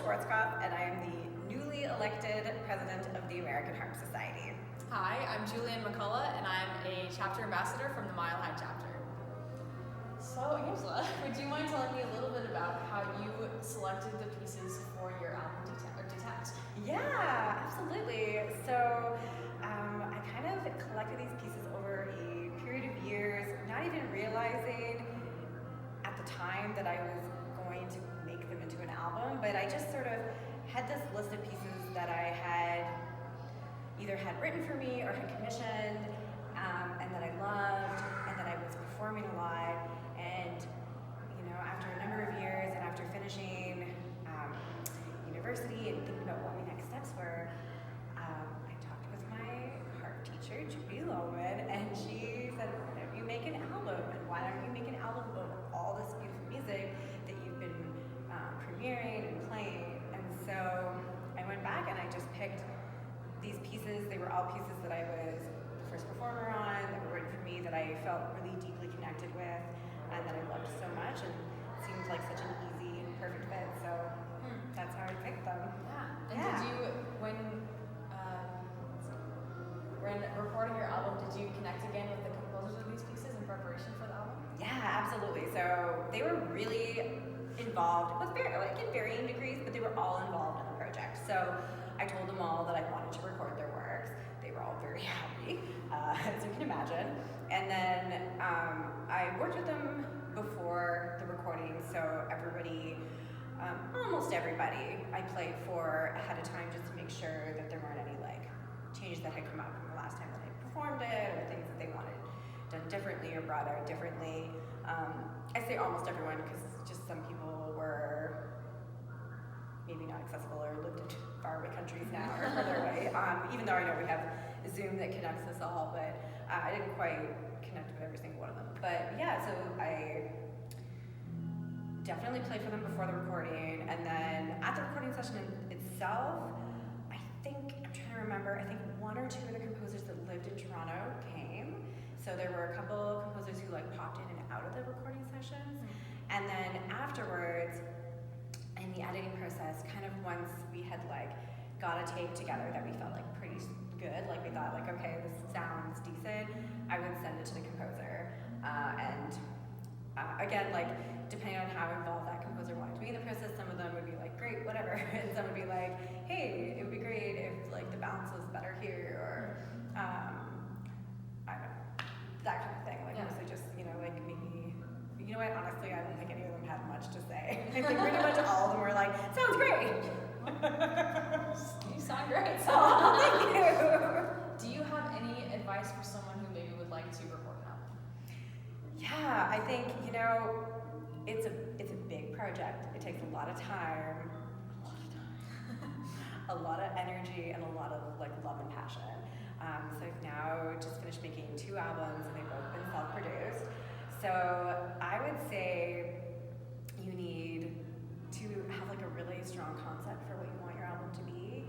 Schwarzkopf, and I am the newly elected president of the American Heart Society. Hi, I'm Julianne McCollough, and I'm a chapter ambassador from the Mile High chapter. So, Angela, would you mind telling me a little bit about how you selected the pieces for your album Detect? Yeah, absolutely. So, I kind of collected these pieces over a period of years, not even realizing at the time that I was going to make them into an album, but I just sort of had this list of pieces that I had either had written for me or had commissioned, and that I loved, and that I was performing a lot. And after a number of years, and after finishing university and thinking about what my next steps were, I talked with my heart teacher, JUNO-winning, and she said, "Why don't you make an album? And why don't you make an album of all this beautiful music that you've been premiering and playing?" And so I went back and I just picked these pieces. They were all pieces that I was the first performer on, that were written for me, that I felt really deeply connected with, and that I loved so much, and it seemed like such an easy and perfect fit. So that's how I picked them. Yeah. And did you, when recording your album, did you connect again with the composers of these pieces in preparation for the album? Yeah, absolutely. So they were really involved, with in varying degrees, but they were all involved in the project. So I told them all that I wanted to record their works. They were all very happy, as you can imagine. And then I worked with them before the recording, so everybody, almost everybody, I played for ahead of time just to make sure that there weren't any changes that had come up from the last time that I performed it, or things that they wanted done differently or brought out differently. I say almost everyone because just some people were maybe not accessible or lived in faraway countries now or further away, even though I know we have Zoom that connects us all, but I didn't quite connect with every single one of them. But yeah, so I definitely played for them before the recording, and then at the recording session itself, I'm trying to remember, I think one or two of the composers that lived in Toronto came. So there were a couple of composers who popped in and out of the recording sessions. And then afterwards, in the editing process, kind of once we had got a tape together that we felt pretty good, we thought okay, this sounds decent, I would send it to the composer. Again, depending on how involved that composer wanted to be in the process, some of them would be great, whatever, and some would be hey, it would be great if the balance was better here, or I don't know, that kind of thing. Mostly just maybe, you know what? Honestly, I don't think any of them had much to say. I think pretty much all of them were sounds great. You sound great. So thank you. Do you have any advice for someone who maybe would like to record an album? Yeah, I think it's a big project. It takes a lot of time, a lot of energy, and a lot of love and passion. So I've now just finished making 2 albums, and they've both been self-produced. So I would say you need to have a really strong concept for what you want your album to be,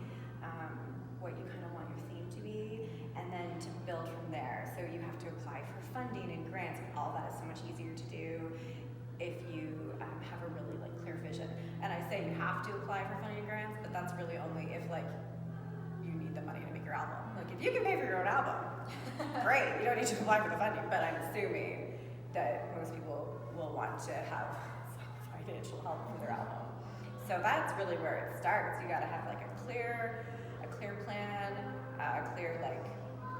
what you kind of want your theme to be, and then to build from there. So you have to apply for funding and grants, and all that is so much easier to do if you have a really clear vision. And I say you have to apply for funding and grants, but that's really only if you need the money to make your album. If you can pay for your own album, great, you don't need to apply for the funding, but I'm assuming that most people will want to have financial help for their album. So that's really where it starts. You gotta have a clear plan, a clear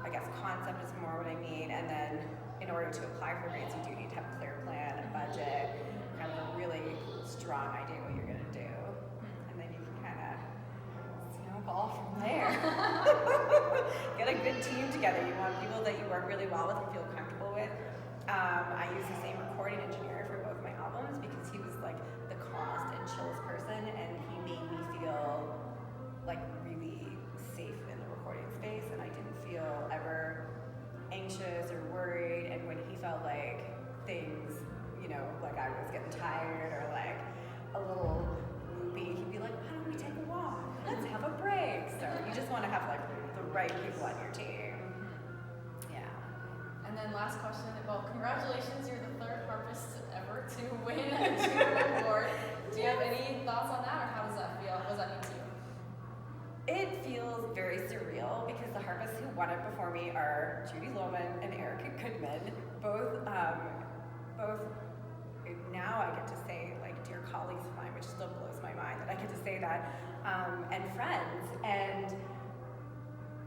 I guess concept is more what I mean, and then in order to apply for grants, you do need to have a clear plan, a budget, kind of a really strong idea what you're gonna do, and then you can kind of snowball from there. Get a good team together. You want people that you work really well with and feel comfortable with. I use the same recording engineer for both my albums because he was the calmest and chillest person, and he made me feel really safe in the recording space, and I didn't feel ever anxious or worried. And when he felt things, I was getting tired or a little loopy, he'd be why don't we take a walk? Let's have a break. So you just want to have the right people on your team. Yeah. And then last question, well, congratulations, you're the 3rd harpist ever to win a JUNO award. Do you have any thoughts on that, or how does that feel? Was won it before me are Judy Lohman and Erica Goodman, both now I get to say like dear colleagues of mine, which still blows my mind that I get to say that, and friends. And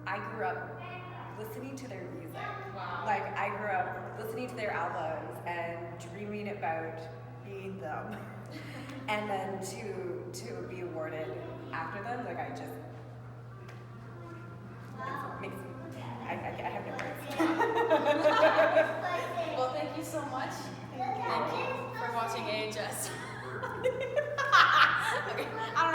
I grew up listening to their music. Wow. Like I grew up listening to their albums and dreaming about being them. And then to be awarded after them, like I just it makes me, I have no words. Well, thank you so much. Thank you for watching AHS. Okay. I don't